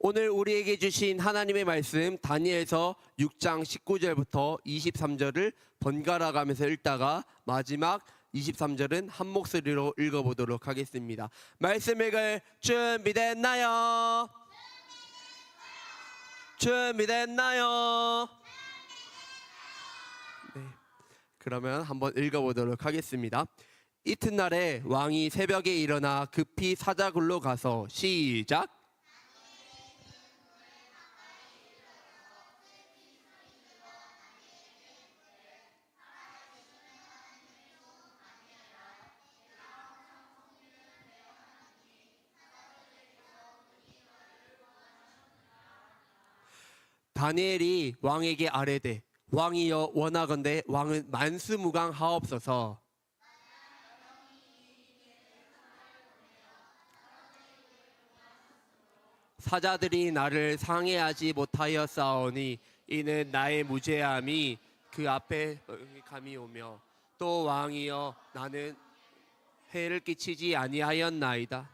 오늘 우리에게 주신 하나님의 말씀 다니엘서 6장 19절부터 23절을 번갈아 가면서 읽다가 마지막 23절은 한 목소리로 읽어보도록 하겠습니다. 말씀 읽을 준비됐나요? 준비됐나요? 네, 그러면 한번 읽어보도록 하겠습니다. 이튿날에 왕이 새벽에 일어나 급히 사자굴로 가서 시작. 다니엘이 왕에게 아뢰되 왕이여 원하건대 왕은 만수무강하옵소서. 사자들이 나를 상해하지 못하였사오니 이는 나의 무죄함이 그 앞에 감이 오며 또 왕이여 나는 해를 끼치지 아니하였나이다.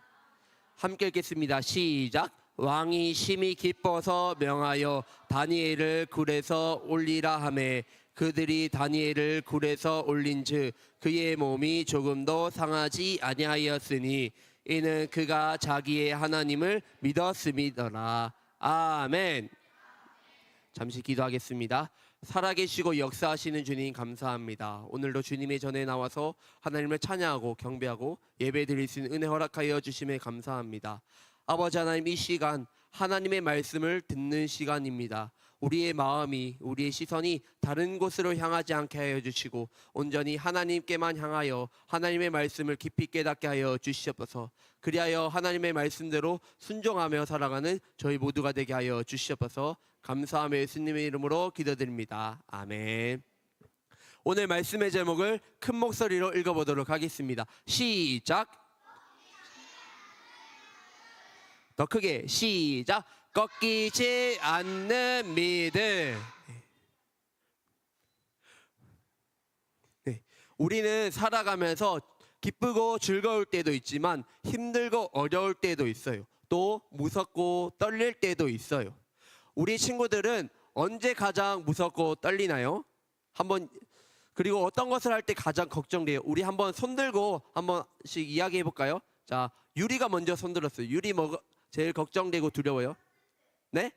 함께 읽겠습니다. 시작. 왕이 심히 기뻐서 명하여 다니엘을 굴에서 올리라 하매 그들이 다니엘을 굴에서 올린즉 그의 몸이 조금도 상하지 아니하였으니 이는 그가 자기의 하나님을 믿었음이더라. 아멘. 잠시 기도하겠습니다. 살아계시고 역사하시는 주님 감사합니다. 오늘도 주님의 전에 나와서 하나님을 찬양하고 경배하고 예배드릴 수 있는 은혜 허락하여 주심에 감사합니다. 아버지 하나님, 이 시간 하나님의 말씀을 듣는 시간입니다. 우리의 마음이, 우리의 시선이 다른 곳으로 향하지 않게 하여 주시고 온전히 하나님께만 향하여 하나님의 말씀을 깊이 깨닫게 하여 주시옵소서. 그리하여 하나님의 말씀대로 순종하며 살아가는 저희 모두가 되게 하여 주시옵소서. 감사하며 예수님의 이름으로 기도드립니다. 아멘. 오늘 말씀의 제목을 큰 목소리로 읽어보도록 하겠습니다. 시작. 더 크게 시작. 꺾이지 않는 믿음. 네. 우리는 살아가면서 기쁘고 즐거울 때도 있지만 힘들고 어려울 때도 있어요. 또 무섭고 떨릴 때도 있어요. 우리 친구들은 언제 가장 무섭고 떨리나요? 그리고 어떤 것을 할 때 가장 걱정돼요? 우리 한번 손 들고 한 번씩 이야기해 볼까요? 자, 유리가 먼저 손 들었어요. 유리 제일 걱정되고 두려워요? 네?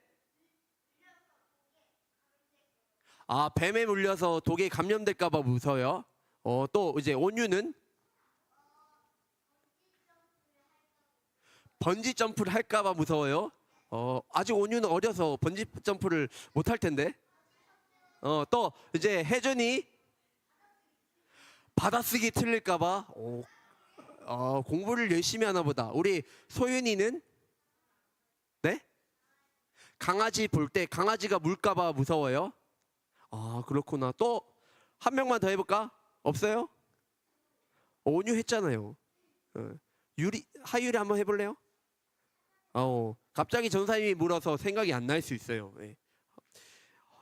뱀에 물려서 독에 감염될까 봐 무서워요. 또 이제 온유는 번지 점프를 할까 봐 무서워요. 아직 온유는 어려서 번지 점프를 못 할 텐데. 또 이제 혜준이 받아쓰기 틀릴까 봐 공부를 열심히 하나 보다. 우리 소윤이는 네? 강아지 볼 때 강아지가 물까 봐 무서워요. 그렇구나. 또 한 명만 더 해볼까? 없어요? 온유 했잖아요. 하유리 한번 해볼래요? 갑자기 전사님이 물어서 생각이 안 날 수 있어요. 네.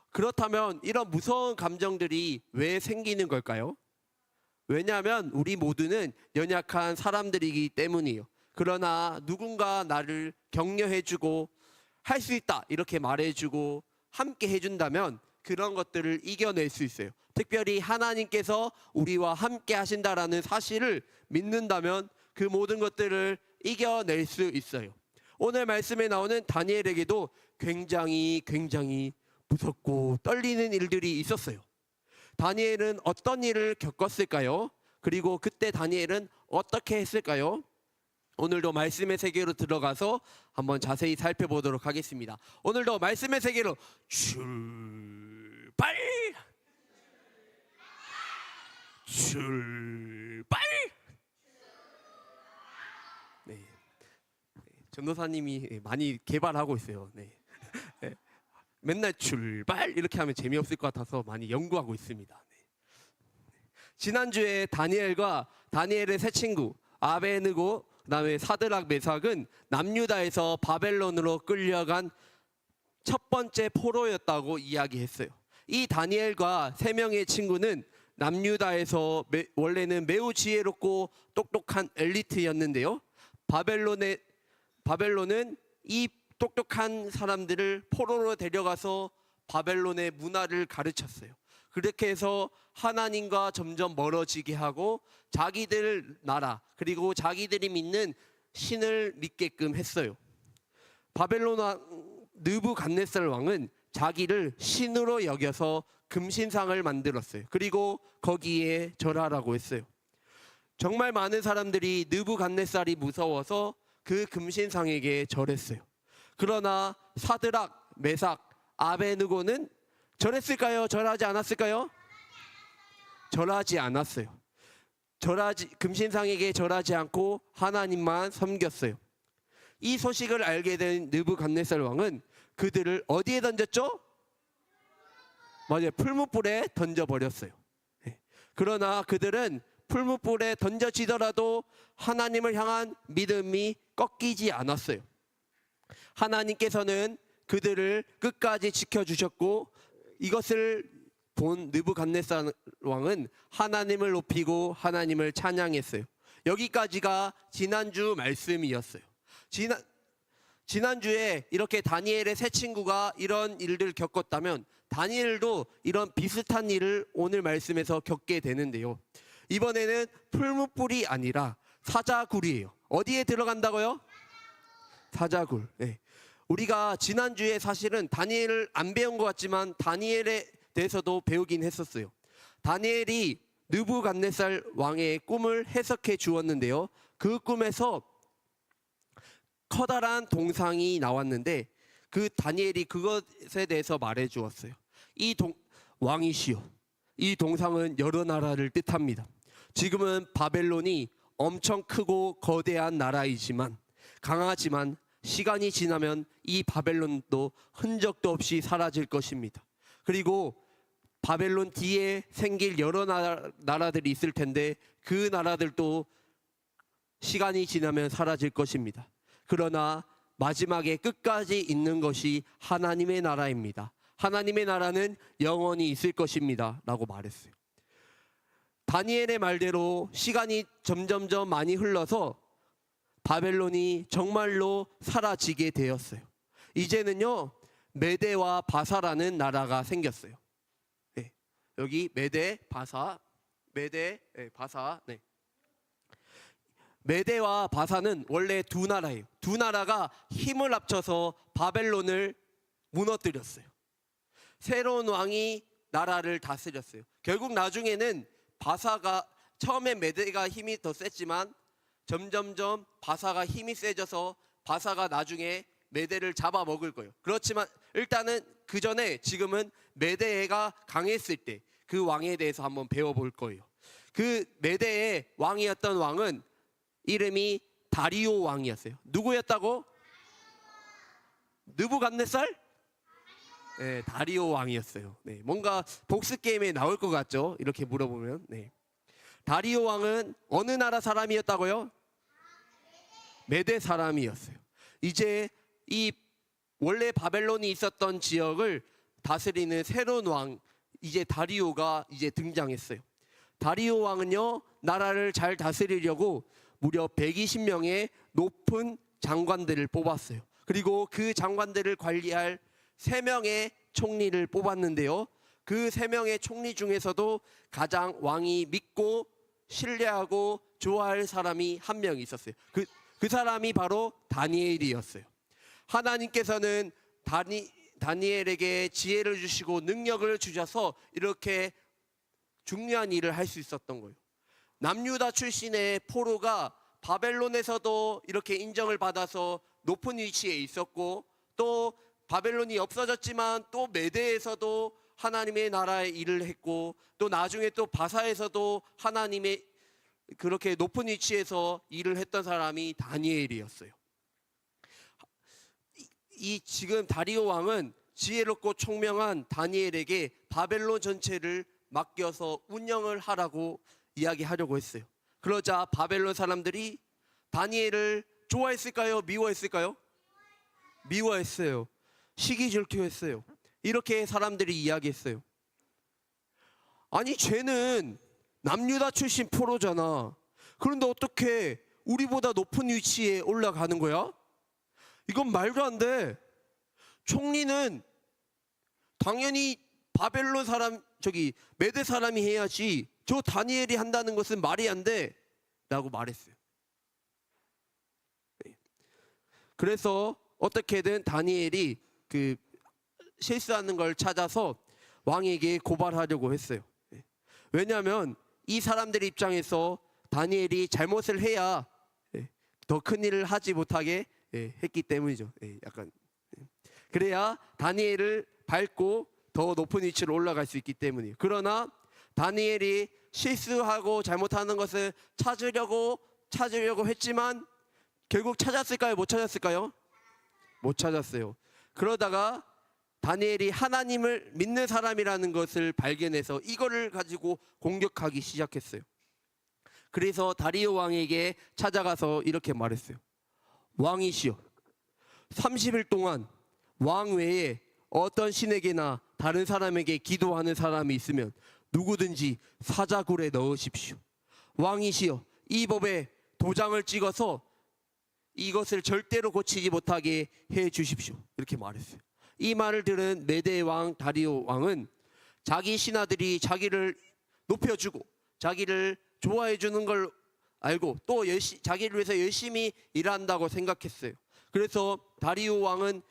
그렇다면 이런 무서운 감정들이 왜 생기는 걸까요? 왜냐하면 우리 모두는 연약한 사람들이기 때문이에요. 그러나 누군가 나를 격려해주고 할 수 있다 이렇게 말해주고 함께 해준다면 그런 것들을 이겨낼 수 있어요. 특별히 하나님께서 우리와 함께 하신다라는 사실을 믿는다면 그 모든 것들을 이겨낼 수 있어요. 오늘 말씀에 나오는 다니엘에게도 굉장히 무섭고 떨리는 일들이 있었어요. 다니엘은 어떤 일을 겪었을까요? 그리고 그때 다니엘은 어떻게 했을까요? 오늘도 말씀의 세계로 들어가서 한번 자세히 살펴보도록 하겠습니다. 오늘도 말씀의 세계로 출발! 네. 전도사님이 많이 개발하고 있어요. 네. 맨날 출발 이렇게 하면 재미없을 것 같아서 많이 연구하고 있습니다. 네. 지난주에 다니엘과 다니엘의 새 친구 아베느고 그다음에 사드락 메삭은 남유다에서 바벨론으로 끌려간 첫 번째 포로였다고 이야기했어요. 이 다니엘과 세 명의 친구는 남유다에서 원래는 매우 지혜롭고 똑똑한 엘리트였는데요. 바벨론은 이 똑똑한 사람들을 포로로 데려가서 바벨론의 문화를 가르쳤어요. 그렇게 해서 하나님과 점점 멀어지게 하고 자기들 나라 그리고 자기들이 믿는 신을 믿게끔 했어요. 바벨론 왕 느부갓네살 왕은 자기를 신으로 여겨서 금신상을 만들었어요. 그리고 거기에 절하라고 했어요. 정말 많은 사람들이 느부갓네살이 무서워서 그 금신상에게 절했어요. 그러나 사드락, 메삭, 아베느고는 절했을까요? 절하지 않았을까요? 절하지 않았어요. 금신상에게 절하지 않고 하나님만 섬겼어요. 이 소식을 알게 된 느부갓네살 왕은 그들을 어디에 던졌죠? 맞아요. 풀무불에 던져버렸어요. 그러나 그들은 풀무불에 던져지더라도 하나님을 향한 믿음이 꺾이지 않았어요. 하나님께서는 그들을 끝까지 지켜주셨고 이것을 본 느부갓네살 왕은 하나님을 높이고 하나님을 찬양했어요. 여기까지가 지난주 말씀이었어요. 지난주에 이렇게 다니엘의 세 친구가 이런 일들을 겪었다면 다니엘도 이런 비슷한 일을 오늘 말씀에서 겪게 되는데요. 이번에는 풀무불이 아니라 사자굴이에요. 어디에 들어간다고요? 사자굴. 네. 우리가 지난주에 사실은 다니엘을 안 배운 것 같지만 다니엘에 대해서도 배우긴 했었어요. 다니엘이 느부갓네살 왕의 꿈을 해석해 주었는데요. 그 꿈에서 커다란 동상이 나왔는데 그 다니엘이 그것에 대해서 말해 주었어요. 왕이시여, 이 동상은 여러 나라를 뜻합니다. 지금은 바벨론이 엄청 크고 거대한 나라이지만 강하지만 시간이 지나면 이 바벨론도 흔적도 없이 사라질 것입니다. 그리고 바벨론 뒤에 생길 여러 나라들이 있을 텐데 그 나라들도 시간이 지나면 사라질 것입니다. 그러나 마지막에 끝까지 있는 것이 하나님의 나라입니다. 하나님의 나라는 영원히 있을 것입니다 라고 말했어요. 다니엘의 말대로 시간이 점점점 많이 흘러서 바벨론이 정말로 사라지게 되었어요. 이제는요 메대와 바사라는 나라가 생겼어요. 네, 여기 메대, 바사, 바사. 네. 메대와 바사는 원래 두 나라예요. 두 나라가 힘을 합쳐서 바벨론을 무너뜨렸어요. 새로운 왕이 나라를 다스렸어요. 결국 나중에는 바사가 처음에 메대가 힘이 더 셌지만 점점점 바사가 힘이 세져서 바사가 나중에 메대를 잡아먹을 거예요. 그렇지만 일단은 그 전에 지금은 메대가 강했을 때 그 왕에 대해서 한번 배워볼 거예요. 그 메대의 왕이었던 왕은 이름이 다리오 왕이었어요. 누구였다고? 느부갓네살? 네, 다리오 왕이었어요. 네, 뭔가 복수 게임에 나올 것 같죠? 이렇게 물어보면. 네. 다리오 왕은 어느 나라 사람이었다고요? 메대 사람이었어요. 이제 이 원래 바벨론이 있었던 지역을 다스리는 새로운 왕, 이제 다리오가 이제 등장했어요. 다리오 왕은요 나라를 잘 다스리려고 무려 120명의 높은 장관들을 뽑았어요. 그리고 그 장관들을 관리할 3명의 총리를 뽑았는데요. 그 3명의 총리 중에서도 가장 왕이 믿고 신뢰하고 좋아할 사람이 한 명 있었어요. 그 사람이 바로 다니엘이었어요. 하나님께서는 다니엘에게 지혜를 주시고 능력을 주셔서 이렇게 중요한 일을 할 수 있었던 거예요. 남유다 출신의 포로가 바벨론에서도 이렇게 인정을 받아서 높은 위치에 있었고 또 바벨론이 없어졌지만 또 메대에서도 하나님의 나라의 일을 했고 또 나중에 또 바사에서도 하나님의 그렇게 높은 위치에서 일을 했던 사람이 다니엘이었어요. 이 지금 다리오 왕은 지혜롭고 총명한 다니엘에게 바벨론 전체를 맡겨서 운영을 하라고 이야기하려고 했어요. 그러자 바벨론 사람들이 다니엘을 좋아했을까요? 미워했을까요? 미워했어요. 시기 질투했어요. 이렇게 사람들이 이야기했어요. 아니 쟤는 남유다 출신 포로잖아. 그런데 어떻게 우리보다 높은 위치에 올라가는 거야? 이건 말도 안 돼. 총리는 당연히 바벨론 사람, 메대 사람이 해야지. 저 다니엘이 한다는 것은 말이 안 돼. 라고 말했어요. 그래서 어떻게든 다니엘이 그 실수하는 걸 찾아서 왕에게 고발하려고 했어요. 왜냐하면 이 사람들 입장에서 다니엘이 잘못을 해야 더 큰 일을 하지 못하게 했기 때문이죠. 약간 그래야 다니엘을 밟고 더 높은 위치로 올라갈 수 있기 때문이에요. 그러나 다니엘이 실수하고 잘못하는 것을 찾으려고 했지만 결국 찾았을까요? 못 찾았을까요? 못 찾았어요. 그러다가 다니엘이 하나님을 믿는 사람이라는 것을 발견해서 이거를 가지고 공격하기 시작했어요. 그래서 다리오 왕에게 찾아가서 이렇게 말했어요. 왕이시여, 30일 동안 왕 외에 어떤 신에게나 다른 사람에게 기도하는 사람이 있으면 누구든지 사자굴에 넣으십시오. 왕이시여, 이 법에 도장을 찍어서 이것을 절대로 고치지 못하게 해 주십시오. 이렇게 말했어요. 이 말을 들은 메대 왕 다리오 왕은 자기 신하들이 자기를 높여주고 자기를 좋아해 주는 걸 알고 또 자기를 위해서 열심히 일한다고 생각했어요. 그래서 다리오 왕은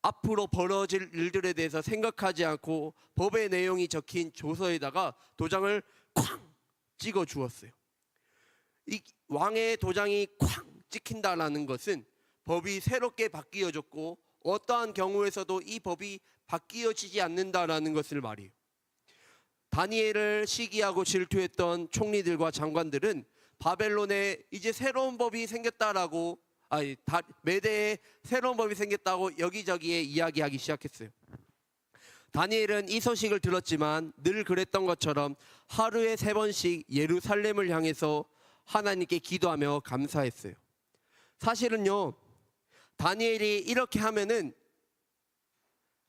앞으로 벌어질 일들에 대해서 생각하지 않고 법의 내용이 적힌 조서에다가 도장을 쾅 찍어 주었어요. 이 왕의 도장이 쾅 찍힌다라는 것은 법이 새롭게 바뀌어졌고 어떠한 경우에서도 이 법이 바뀌어지지 않는다라는 것을 말이에요. 다니엘을 시기하고 질투했던 총리들과 장관들은 바벨론에 이제 새로운 법이 생겼다라고 메대에 새로운 법이 생겼다고 여기저기에 이야기하기 시작했어요. 다니엘은 이 소식을 들었지만 늘 그랬던 것처럼 하루에 3번씩 예루살렘을 향해서 하나님께 기도하며 감사했어요. 사실은요, 다니엘이 이렇게 하면은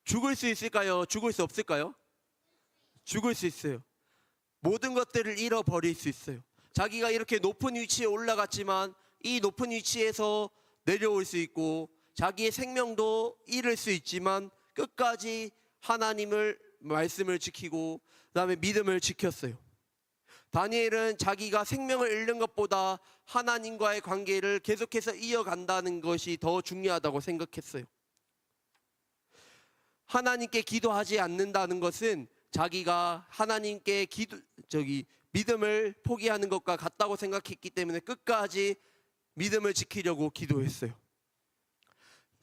죽을 수 있을까요? 죽을 수 없을까요? 죽을 수 있어요. 모든 것들을 잃어버릴 수 있어요. 자기가 이렇게 높은 위치에 올라갔지만 이 높은 위치에서 내려올 수 있고 자기의 생명도 잃을 수 있지만 끝까지 하나님을 말씀을 지키고 그다음에 믿음을 지켰어요. 다니엘은 자기가 생명을 잃는 것보다 하나님과의 관계를 계속해서 이어간다는 것이 더 중요하다고 생각했어요. 하나님께 기도하지 않는다는 것은 자기가 하나님께 믿음을 포기하는 것과 같다고 생각했기 때문에 끝까지 믿음을 지키려고 기도했어요.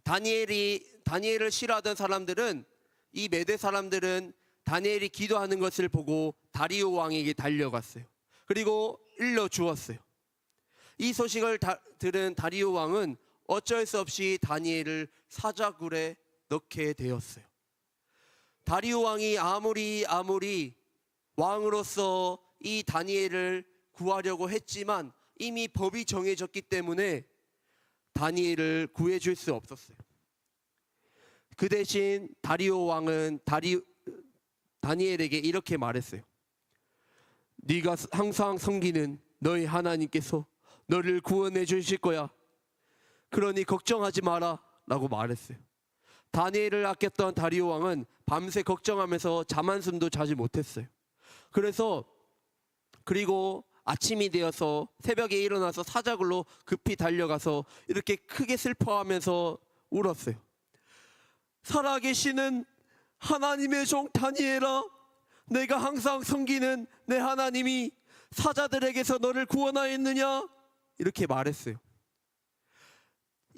다니엘을 싫어하던 사람들은, 이 메대 사람들은 다니엘이 기도하는 것을 보고 다리오 왕에게 달려갔어요. 그리고 일러 주었어요. 이 소식을 들은 다리오 왕은 어쩔 수 없이 다니엘을 사자굴에 넣게 되었어요. 다리오 왕이 아무리 왕으로서 이 다니엘을 구하려고 했지만 이미 법이 정해졌기 때문에 다니엘을 구해줄 수 없었어요. 그 대신 다리오 왕은 다니엘에게 이렇게 말했어요. 네가 항상 섬기는 너희 하나님께서 너를 구원해 주실 거야. 그러니 걱정하지 마라 라고 말했어요. 다니엘을 아꼈던 다리오 왕은 밤새 걱정하면서 잠 한숨도 자지 못했어요. 그리고 아침이 되어서 새벽에 일어나서 사자굴로 급히 달려가서 이렇게 크게 슬퍼하면서 울었어요. 살아계시는 하나님의 종 다니엘아, 내가 항상 섬기는 내 하나님이 사자들에게서 너를 구원하였느냐? 이렇게 말했어요.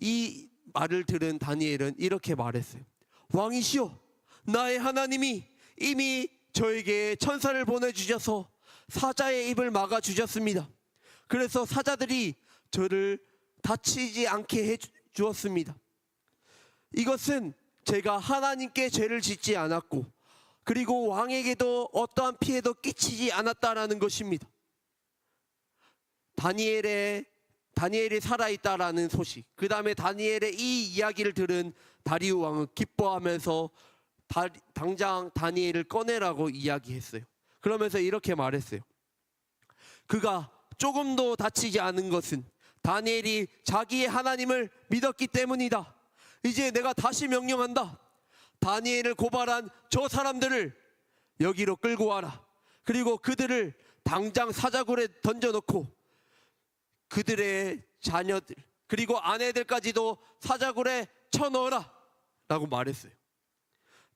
이 말을 들은 다니엘은 이렇게 말했어요. 왕이시여, 나의 하나님이 이미 저에게 천사를 보내주셔서 사자의 입을 막아주셨습니다. 그래서 사자들이 저를 다치지 않게 해주었습니다. 이것은 제가 하나님께 죄를 짓지 않았고 그리고 왕에게도 어떠한 피해도 끼치지 않았다라는 것입니다. 다니엘이 살아있다라는 소식, 그 다음에 다니엘의 이 이야기를 들은 다리오 왕은 기뻐하면서 당장 다니엘을 꺼내라고 이야기했어요. 그러면서 이렇게 말했어요. 그가 조금도 다치지 않은 것은 다니엘이 자기의 하나님을 믿었기 때문이다. 이제 내가 다시 명령한다. 다니엘을 고발한 저 사람들을 여기로 끌고 와라. 그리고 그들을 당장 사자굴에 던져놓고 그들의 자녀들 그리고 아내들까지도 사자굴에 쳐넣어라 라고 말했어요.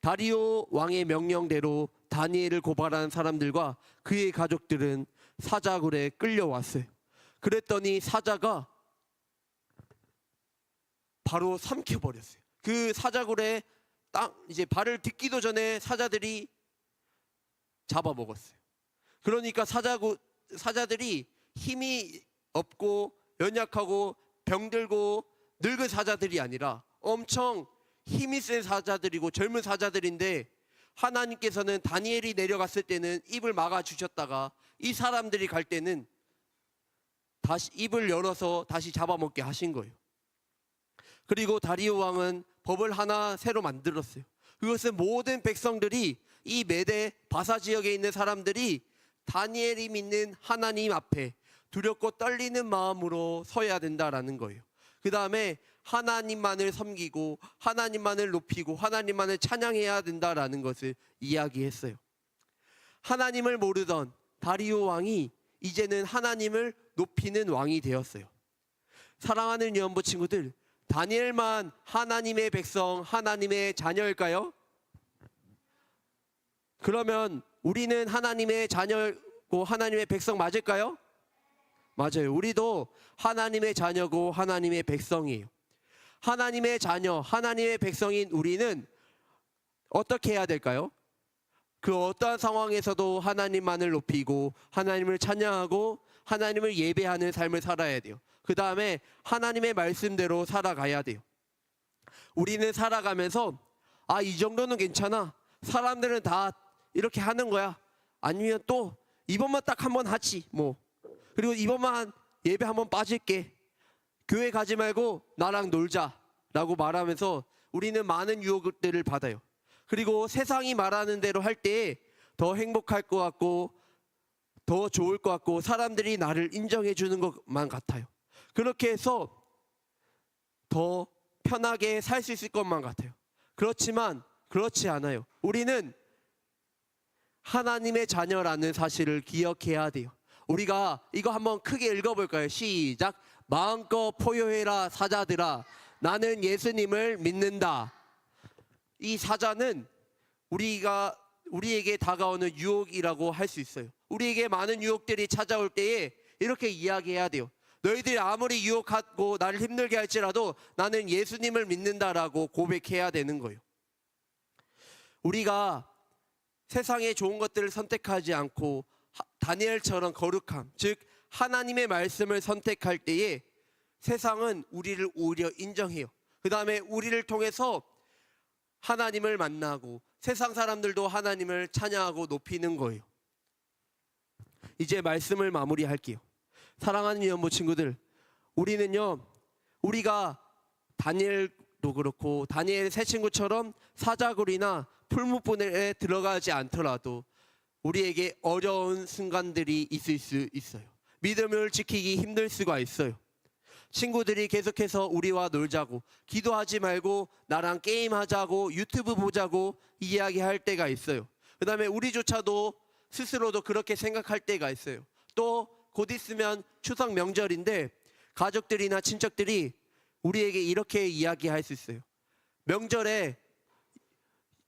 다리오 왕의 명령대로 다니엘을 고발한 사람들과 그의 가족들은 사자굴에 끌려왔어요. 그랬더니 사자가 바로 삼켜버렸어요. 그 사자굴에 이제 발을 딛기도 전에 사자들이 잡아먹었어요. 그러니까 사자들이 힘이 없고 연약하고 병들고 늙은 사자들이 아니라 엄청 힘이 센 사자들이고 젊은 사자들인데, 하나님께서는 다니엘이 내려갔을 때는 입을 막아 주셨다가 이 사람들이 갈 때는 다시 입을 열어서 다시 잡아먹게 하신 거예요. 그리고 다리오 왕은 법을 하나 새로 만들었어요. 그것은 모든 백성들이, 이 메대 바사 지역에 있는 사람들이 다니엘이 믿는 하나님 앞에 두렵고 떨리는 마음으로 서야 된다라는 거예요. 그 다음에 하나님만을 섬기고 하나님만을 높이고 하나님만을 찬양해야 된다라는 것을 이야기했어요. 하나님을 모르던 다리오 왕이 이제는 하나님을 높이는 왕이 되었어요. 사랑하는 유언부 친구들, 다니엘만 하나님의 백성, 하나님의 자녀일까요? 그러면 우리는 하나님의 자녀고 하나님의 백성 맞을까요? 맞아요. 우리도 하나님의 자녀고 하나님의 백성이에요. 하나님의 자녀, 하나님의 백성인 우리는 어떻게 해야 될까요? 그 어떠한 상황에서도 하나님만을 높이고 하나님을 찬양하고 하나님을 예배하는 삶을 살아야 돼요. 그 다음에 하나님의 말씀대로 살아가야 돼요. 우리는 살아가면서 이 정도는 괜찮아, 사람들은 다 이렇게 하는 거야, 아니면 또 이번만 딱 한번 하지 뭐, 그리고 이번만 예배 한번 빠질게, 교회 가지 말고 나랑 놀자 라고 말하면서 우리는 많은 유혹들을 받아요. 그리고 세상이 말하는 대로 할 때 더 행복할 것 같고 더 좋을 것 같고 사람들이 나를 인정해 주는 것만 같아요. 그렇게 해서 더 편하게 살 수 있을 것만 같아요. 그렇지만 그렇지 않아요. 우리는 하나님의 자녀라는 사실을 기억해야 돼요. 우리가 이거 한번 크게 읽어볼까요? 시작. 마음껏 포효해라 사자들아, 나는 예수님을 믿는다. 이 사자는 우리에게 다가오는 유혹이라고 할 수 있어요. 우리에게 많은 유혹들이 찾아올 때에 이렇게 이야기해야 돼요. 너희들이 아무리 유혹하고 나를 힘들게 할지라도 나는 예수님을 믿는다라고 고백해야 되는 거예요. 우리가 세상의 좋은 것들을 선택하지 않고 다니엘처럼 거룩함, 즉 하나님의 말씀을 선택할 때에 세상은 우리를 오히려 인정해요. 그 다음에 우리를 통해서 하나님을 만나고 세상 사람들도 하나님을 찬양하고 높이는 거예요. 이제 말씀을 마무리할게요. 사랑하는 유언부 친구들, 우리가 다니엘도 그렇고 다니엘 세 친구처럼 사자굴이나 풀무불에 들어가지 않더라도 우리에게 어려운 순간들이 있을 수 있어요. 믿음을 지키기 힘들 수가 있어요. 친구들이 계속해서 우리와 놀자고, 기도하지 말고 나랑 게임하자고, 유튜브 보자고 이야기할 때가 있어요. 그 다음에 우리조차도 스스로도 그렇게 생각할 때가 있어요. 또 곧 있으면 추석 명절인데 가족들이나 친척들이 우리에게 이렇게 이야기할 수 있어요. 명절에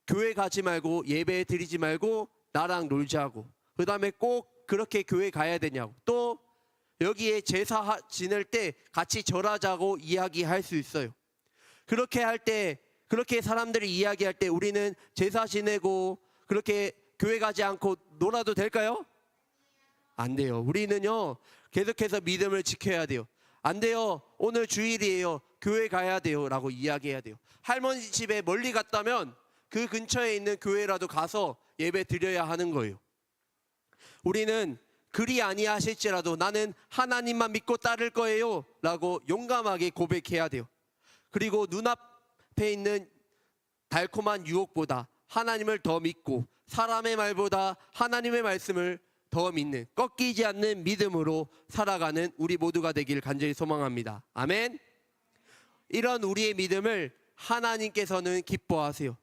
교회 가지 말고 예배 드리지 말고 나랑 놀자고, 그 다음에 꼭 그렇게 교회 가야 되냐고, 또 여기에 제사 지낼 때 같이 절하자고 이야기할 수 있어요. 그렇게 사람들이 이야기할 때 우리는 제사 지내고 그렇게 교회 가지 않고 놀아도 될까요? 안 돼요. 우리는요 계속해서 믿음을 지켜야 돼요. 안 돼요. 오늘 주일이에요. 교회 가야 돼요 라고 이야기해야 돼요. 할머니 집에 멀리 갔다면 그 근처에 있는 교회라도 가서 예배 드려야 하는 거예요. 우리는 그리 아니하실지라도 나는 하나님만 믿고 따를 거예요 라고 용감하게 고백해야 돼요. 그리고 눈앞에 있는 달콤한 유혹보다 하나님을 더 믿고 사람의 말보다 하나님의 말씀을 더 믿는, 꺾이지 않는 믿음으로 살아가는 우리 모두가 되길 간절히 소망합니다. 아멘. 이런 우리의 믿음을 하나님께서는 기뻐하세요.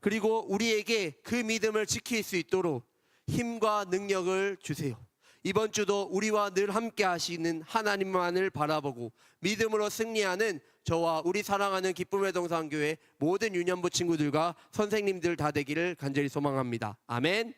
그리고 우리에게 그 믿음을 지킬 수 있도록 힘과 능력을 주세요. 이번 주도 우리와 늘 함께 하시는 하나님만을 바라보고 믿음으로 승리하는 저와 우리 사랑하는 기쁨의 동산교회 모든 유년부 친구들과 선생님들 다 되기를 간절히 소망합니다. 아멘.